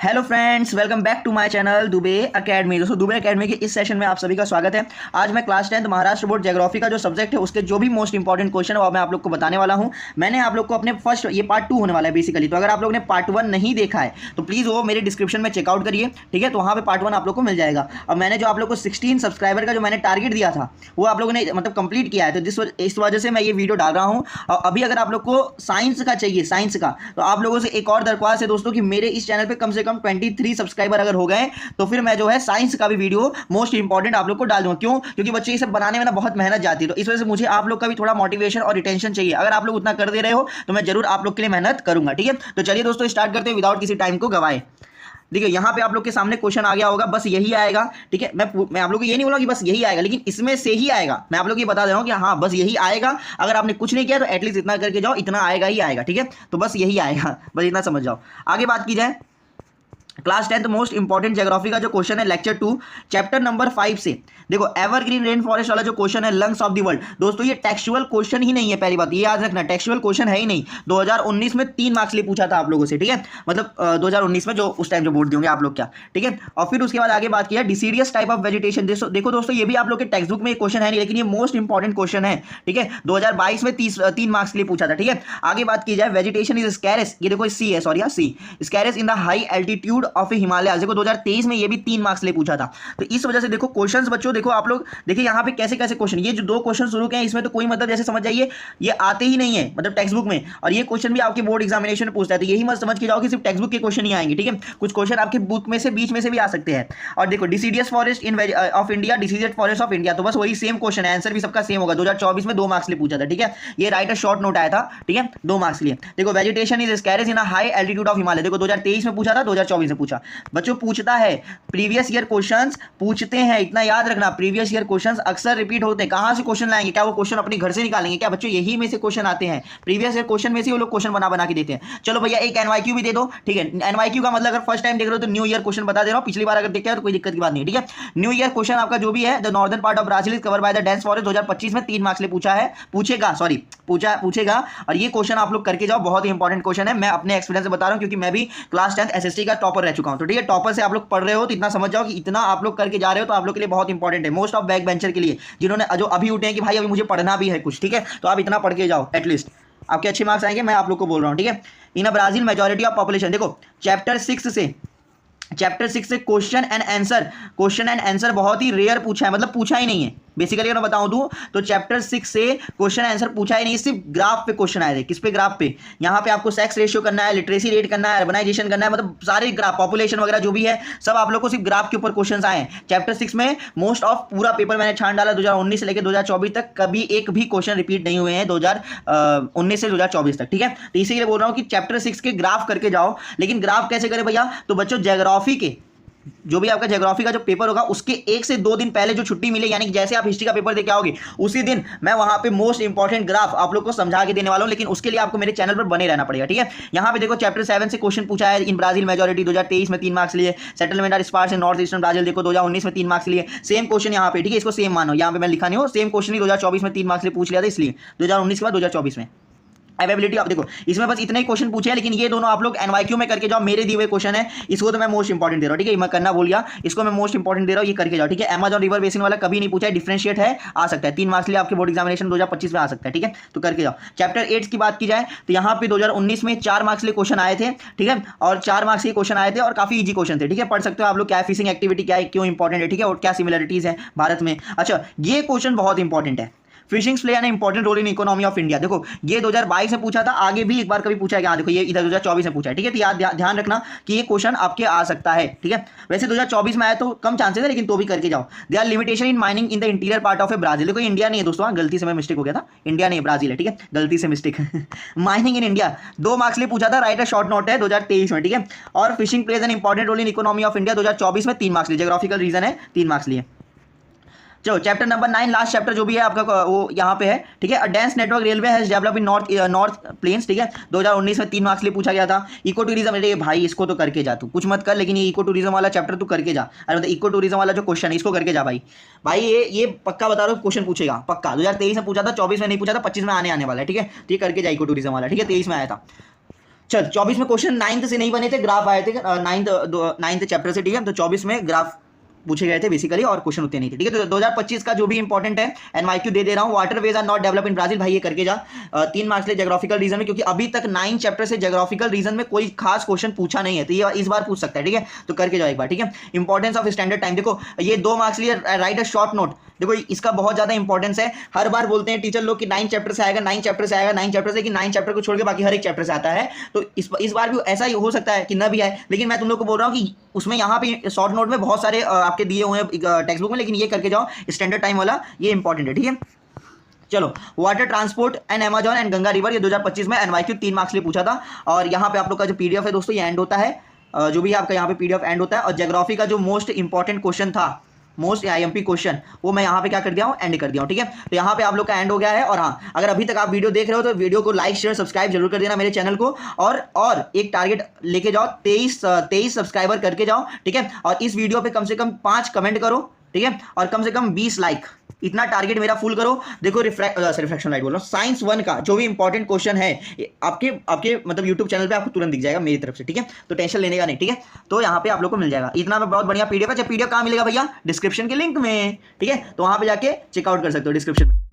Hello friends, welcome back to my channel Dubey academy. दोस्तों, Dubey academy के इस सेशन में आप सभी का स्वागत है। आज मैं क्लास 10 महाराष्ट्र बोर्ड ज्योग्राफी का जो सब्जेक्ट है उसके जो भी मोस्ट इंपॉर्टेंट क्वेश्चन है वो मैं आप लोग को बताने वाला हूं। मैंने आप लोग को अपने फर्स्ट, ये पार्ट 2 होने वाला है बेसिकली, तो अगर आप लोग ने पार्ट 1 नहीं देखा है तो प्लीज़ वो मेरे डिस्क्रिप्शन में चेकआउट करिए, ठीक है। तो वहाँ पे पार्ट 1 आप लोग को मिल जाएगा। और मैंने जो आप लोग को 16 सब्सक्राइबर का जो मैंने टारगेट दिया था वो आप लोगों ने मतलब कंप्लीट किया है, तो इस वजह से मैं ये वीडियो डाल रहा हूँ। और अभी अगर आप लोग को साइंस का चाहिए, साइंस का, तो आप लोगों से एक और दरख्वास्त है दोस्तों कि मेरे इस चैनल पे कम से कम 23 सब्सक्राइबर अगर हो गए तो फिर मैं जो है साइंस का भी वीडियो मोस्ट इंपॉर्टेंट आप लोग को डाल दूंगा। क्यों? क्योंकि बच्चे ये सब बनाने में ना बहुत मेहनत जाती है, तो इस वजह से मुझे आप लोग का भी थोड़ा मोटिवेशन और रिटेंशन चाहिए। अगर आप लोग उतना कर दे रहे हो तो मैं जरूर आप लोग के लिए मेहनत करूंगा, ठीक है। तो चलिए दोस्तों, स्टार्ट करते हैं विदाउट किसी टाइम को गवाए। देखिए, यहाँ पे आप लोग के सामने क्वेश्चन आ गया होगा, बस यही आएगा, ठीक है। मैं आप लोग को ये नहीं बोला कि बस यही आएगा, लेकिन इसमें से ही आएगा। मैं आप लोग ये बता दे रहा हूँ कि हाँ, बस यही आएगा। अगर आपने कुछ नहीं किया तो एटलीस्ट इतना करके जाओ, इतना आएगा ही आएगा, ठीक है। तो बस यही आएगा, बस इतना समझ जाओ। आगे बात की जाए, क्लास 10 मोस्ट इंपॉर्टेंट ज्योग्राफी का जो क्वेश्चन है लेक्चर 2 चैप्टर नंबर 5 से। देखो, एवरग्रीन रेन फॉरेस्ट वाला जो क्वेश्चन है, लंग्स ऑफ द वर्ल्ड, दोस्तों ये टेक्सुअल क्वेश्चन ही नहीं है। पहली बात ये याद रखना, टेक्सुअल क्वेश्चन है ही नहीं। 2019 में 3 मार्क्स लिए पूछा था आप लोगों से, ठीक है। मतलब 2019 में जो उस टाइम जो बोर्ड देंगे आप लोग क्या, ठीक है। और फिर उसके बाद आगे बात किया डिसीडियस टाइप ऑफ वेजिटेशन। देखो दोस्तों, ये भी आप लोग के टेक्स्ट बुक में क्वेश्चन है नहीं, लेकिन ये मोस्ट इंपॉर्टेंट क्वेश्चन है, ठीक है। 2022 में 3 मार्क्स लिए पूछा था, ठीक है। आगे बात की जाए, वेजिटेशन इज स्कैरस, ये देखो सी है, sorry C, scarce in the high altitude of Himalaya. देखो 2023 में ये भी 3 मार्क्स ले पूछा था। तो इस वजह से देखो क्वेश्चंस बच्चों, देखो आप लोग देखिए यहाँ पे कैसे कैसे क्वेश्चन, ये जो 2 क्वेश्चन शुरू किए हैं इसमें तो कोई मतलब जैसे समझ जाइए ये आते ही नहीं है, मतलब टेक्स्ट बुक में। और ये क्वेश्चन भी आपके बोर्ड एग्जामिनेशन में पूछता है, तो यही मत समझ के जाओ कि सिर्फ टेक्स्ट बुक के क्वेश्चन ही आएंगे, ठीक है। कुछ क्वेश्चन आपके बुक में से बीच में से भी आ सकते हैं। और देखो, deciduous forest in of India, deciduous forest of India, तो बस वही सेम क्वेश्चन है, आंसर भी सबका सेम होगा। 2024 में 2 मार्क्स ले पूछा था, ठीक है। ये राइट अ शॉर्ट नोट आया था, ठीक है, 2 मार्क्स लिए। देखो, vegetation is scarce in a high altitude of Himalaya, देखो 2023 में पूछा था, 2024 में पूछा। बच्चों पूछता है, प्रीवियस ईयर क्वेश्चंस पूछते हैं, इतना याद रखना। प्रीवियस ईयर क्वेश्चंस अक्सर रिपीट होते हैं। कहां से क्वेश्चन लाएंगे? क्या वो क्वेश्चन अपने घर से निकालेंगे क्या बच्चों? यही में से क्वेश्चन आते हैं, प्रीवियस ईयर क्वेश्चन में से वो लोग क्वेश्चन बना बना के देते हैं। चलो भैया, एक एनवाईक्यू भी दे दो, ठीक है। एनवाईक्यू का मतलब अगर फर्स्ट टाइम देख रहे हो तो न्यू ईयर क्वेश्चन बता दे रहा हूं, पिछली बार अगर देखते हैं तो कोई दिक्कत की बात नहीं, ठीक है। न्यू ईयर क्वेश्चन आपका जो भी है, the northern part of Brazil is covered by the dense forest, 2025 में 3 मार्क्स ले पूछा है, पूछेगा, सॉरी पूछेगा। और ये क्वेश्चन आप लोग करके जाओ, बहुत ही इंपॉर्टेंट क्वेश्चन है। मैं अपने एक्सपीरियंस से बता रहा हूं, क्योंकि मैं भी क्लास 10 एसएसटी का टॉपर रह चुका हूं, तो ठीक है। टॉपर से आप लोग पढ़ रहे हो तो इतना समझ जाओ कि इतना आप लोग करके जा रहे हो तो आप लोग के लिए बहुत इंपॉर्टेंट है। मोस्ट ऑफ बैक बेंचर के लिए, जिन्होंने जो अभी उठे हैं कि भाई अभी मुझे पढ़ना भी है कुछ, ठीक है, तो आप इतना पढ़ के जाओ, एटलीस्ट आपके अच्छे मार्क्स आएंगे, मैं आप लोग को बोल रहा हूं, ठीक है। इन अ ब्राजील मेजॉरिटी ऑफ पॉपुलेशन, देखो चैप्टर 6 से क्वेश्चन एंड आंसर बहुत ही रेयर पूछा है, मतलब पूछा ही नहीं है बेसिकली। अगर मैं बताऊं तो चैप्टर 6 से क्वेश्चन आंसर पूछा ही नहीं, सिर्फ ग्राफ पे क्वेश्चन आए थे। किस पे? ग्राफ पे। यहाँ पे आपको सेक्स रेशियो करना है, लिटरेसी रेट करना है, अर्बनाइजेशन करना है, मतलब सारे ग्राफ, पॉपुलेशन वगैरह जो भी है सब आप लोग को सिर्फ ग्राफ के ऊपर क्वेश्चन आए हैं चैप्टर 6 में। मोस्ट ऑफ पूरा पेपर मैंने छान डाला 2019 से लेकर 2024 तक, कभी एक भी क्वेश्चन रिपीट नहीं हुए हैं 2019 से 2024 तक, ठीक है। तो इसीलिए बोल रहा हूँ कि चैप्टर 6 के ग्राफ करके जाओ। लेकिन ग्राफ कैसे करें भैया? तो बच्चों ज्योग्राफी के जो भी आपका ज्योग्राफी का जो पेपर होगा उसके 1 से 2 दिन पहले जो छुट्टी मिले, यानी कि जैसे आप हिस्ट्री का पेपर देके आओगे उसी दिन मैं वहां पे मोस्ट इंपॉर्टेंट ग्राफ आप लोग को समझा के देने वाला हूं। लेकिन उसके लिए आपको मेरे चैनल पर बने रहना पड़ेगा, ठीक है। यहां पे देखो चैप्टर 7 से क्वेश्चन पूछा है। इन ब्राजील मेजॉरिटी 2023 में 3 मार्क्स लिए। Settlement are sparse in north eastern Brazil, देखो 2019 में 3 मार्क्स लिए। सेम क्वेश्चन यहाँ पे, ठीक है, इसको सेम मानो, यहाँ पे मैं लिखा नहीं हो, सेम क्वेश्चन ही 2024 में 3 मार्क्स लिए पूछ लिया था, इसलिए 2019 के बाद 2024 में अवेलेबिलिटी। आप देखो इसमें बस इतने ही क्वेश्चन पूछे हैं, लेकिन ये दोनों आप लोग एनवाईक्यू में करके जाओ। मेरे दिए हुए क्वेश्चन है, इसको तो मैं मोस्ट इंपॉर्टेंट दे रहा हूँ, ठीक है। मैं करना भूल गया, इसको मैं मोस्ट इंपॉर्टेंट दे रहा हूँ, ये करके जाओ, ठीक है। अमेजॉन रिवर बेसिन वाला कभी नहीं पूछा है, डिफरेंशिएट है, आ सकता है 3 मार्क्स लिए आपके बोर्ड एग्जामिनेशन 2025 में आ सकता है, ठीक है। तो करके जाओ। चैप्टर 8 की बात की जाए तो यहाँ पे 2019 में 4 मार्क्स लिए क्वेश्चन आए थे, ठीक है। और 4 मार्क्स के क्वेश्चन आए थे और काफी ईजी क्वेश्चन थे, ठीक है। पढ़ सकते हो आप लोग, क्या फिशिंग एक्टिविटी क्या है, क्यों इंपॉर्टेंट है, ठीक है, और क्या सिमिलरिटीज है भारत में। अच्छा, ये क्वेश्चन बहुत इंपॉर्टेंट है, fishing play an important role in economy of India. देखो ये 2022 में पूछा था, आगे भी एक बार कभी पूछा है, देखो ये इधर 2024 में पूछा है, ठीक है। तो ध्यान रखना कि ये क्वेश्चन आपके आ सकता है, ठीक है। वैसे 2024 में आया तो कम चांसेस है, लेकिन तो भी करके जाओ। They are limitation in mining in the interior part of a Brazil, देखो इंडिया नहीं है दोस्तों, गलती से मैं मिस्टेक हो गया था, इंडिया नहीं है ब्राजील है, ठीक है, गलती से mistake. Mining in India 2 marks लिए पूछा था, राइट अ शॉर्ट नोट है 2023 में, ठीक है। और fishing plays an important role in economy of India 2024 में 3 मार्क्स लिए, ज्योग्राफिकल रीजन है, 3 मार्क्स लिए। चलो चैप्टर नंबर 9, लास्ट चैप्टर जो भी है आपका वो यहाँ पे है, ठीक है। Dense network railway has develop in north plains, ठीक है। 2019 में 3 मार्क्स लिए पूछा गया था। इको टूरिज्म, अरे भाई इसको तो करके जा, तू कुछ मत कर, लेकिन ये इको टूरिज्म वाला चैप्टर तू करके जा। अरे मतलब इको टूरिज्म वाला जो क्वेश्चन है इसको करके जा भाई। भाई ये पक्का बता रहा हूँ, क्वेश्चन पूछेगा पक्का। 2023 में पूछा था, 24 में नहीं पूछा था, 25 में आने वाला है, ठीक है। तो ये करके जा इको टूरिज्म वाला, ठीक है, 23 में आया था। चल 24 में क्वेश्चन 9th से नहीं बने थे, ग्राफ आए थे 9th चैप्टर से, ठीक है। तो 24 में ग्राफ पूछे गए थे बेसिकली और क्वेश्चन उतने नहीं थे, ठीक है। तो 2025 का जो भी इंपॉर्टेंट है एनवाईक्यू दे रहा हूं। Water ways are not develop in Brazil, भाई ये करके जा। 3 मार्क्स ले ज्योग्राफिकल रीजन में, क्योंकि अभी तक 9 चैप्टर से ज्योग्राफिकल रीजन में कोई खास क्वेश्चन पूछा नहीं है, तो ये इस बार पूछ सकता है, ठीक है। तो करके जाओ एक बार, ठीक है। इंपॉर्टेंस ऑफ स्टैंडर्ड टाइम, देखो ये 2 मार्क्स लिए राइट अ शॉर्ट नोट, देखो इसका बहुत ज्यादा इंपॉर्टेंस है। हर बार बोलते हैं टीचर लोग कि 9 चैप्टर से आएगा, 9 चैप्टर से आएगा, 9 चैप्टर से, कि 9 चैप्टर को छोड़ के बाकी हर एक चैप्टर से आता है। तो इस बार भी ऐसा ही हो सकता है कि न भी आए, लेकिन मैं तुम लोग को बोल रहा हूँ कि उसमें यहाँ पे शॉर्ट नोट में बहुत सारे आपके दिए हुए हैं टेक्स्ट बुक में, लेकिन ये करके जाओ स्टैंडर्ड टाइम वाला, ये इंपॉर्टेंट है, ठीक है। चलो, water transport and Amazon and Ganga river, ये 2025 में एनवाईक्यू 3 मार्क्स लिए पूछा था। और यहाँ पे आप लोग का जो पीडीएफ है दोस्तों, ये एंड होता है, जो भी आपका यहाँ पे पीडीएफ एंड होता है। और ज्योग्राफी का जो मोस्ट इंपॉर्टेंट क्वेश्चन था, मोस्ट आईएमपी क्वेश्चन, वो मैं यहाँ पे क्या कर दिया हूँ, एंड कर दिया हूँ, ठीक है। तो यहाँ पे आप लोग का एंड हो गया है। और हाँ, अगर अभी तक आप वीडियो देख रहे हो तो वीडियो को लाइक शेयर सब्सक्राइब जरूर कर देना मेरे चैनल को। और एक टारगेट लेके जाओ, 23 सब्सक्राइबर करके जाओ, ठीक है। और इस वीडियो पे कम से कम 5 कमेंट करो, ठीक है। और कम से कम 20 लाइक, इतना टारगेट मेरा फुल करो। देखो रिफ्रैक्शन लाइट बोल रहा हूँ, साइंस 1 का जो भी इंपॉर्टेंट क्वेश्चन है आपके मतलब यूट्यूब चैनल पे आपको तुरंत दिख जाएगा मेरी तरफ से, ठीक है। तो टेंशन लेने का नहीं, ठीक है। तो यहाँ पे आप लोग को मिल जाएगा इतना बहुत बढ़िया पीडीएफ है। पीडीएफ कहाँ मिलेगा भैया, डिस्क्रिप्शन के लिंक में, ठीक है। तो वहाँ पे जाके चेकआउट कर सकते हो डिस्क्रिप्शन में।